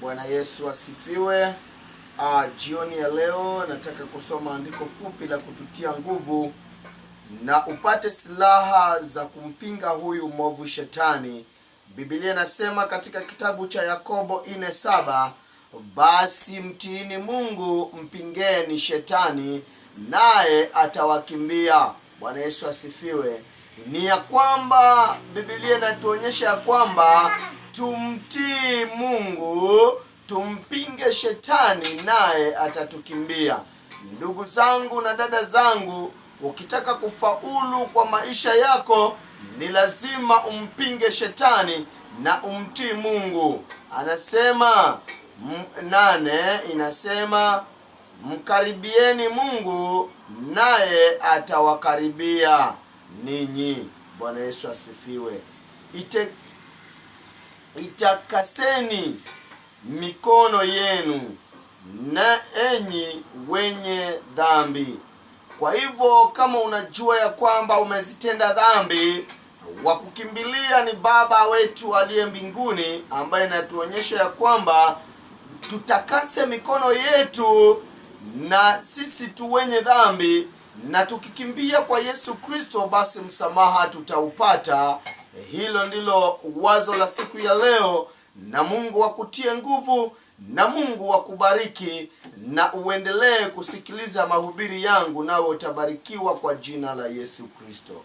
Bwana Yesu asifiwe. Jioni ya leo nataka kusoma andiko fupi la kututia nguvu na upate silaha za kumpinga huyu mwovu shetani. Biblia inasema katika kitabu cha Yakobo 4:7, basi mtiini Mungu, mpingeni shetani naye atawakimbia. Bwana Yesu asifiwe. Ni ya kwamba Biblia inatuonyesha ya kwamba tumtii Mungu, tumpinge shetani naye atatukimbia. Ndugu zangu na dada zangu, ukitaka kufaulu kwa maisha yako ni lazima umpinge shetani na umtii Mungu. Anasema 8 inasema mkaribieni Mungu naye atawakaribia ninyi. Bwana Yesu asifiwe. Itakaseni mikono yenu na enyi wenye dhambi. Kwa hivyo kama unajua ya kwamba umezitenda dhambi, wa kukimbilia ni Baba wetu aliye mbinguni, ambaye anatuonyesha ya kwamba tutakase mikono yetu na sisi tu wenye dhambi, na tukikimbia kwa Yesu Kristo basi msamaha tutaupata. Hilo ndilo wazo la siku ya leo, na Mungu akutie nguvu, na Mungu akubariki, na uendelee kusikiliza mahubiri yangu, nawe utabarikiwa kwa jina la Yesu Kristo.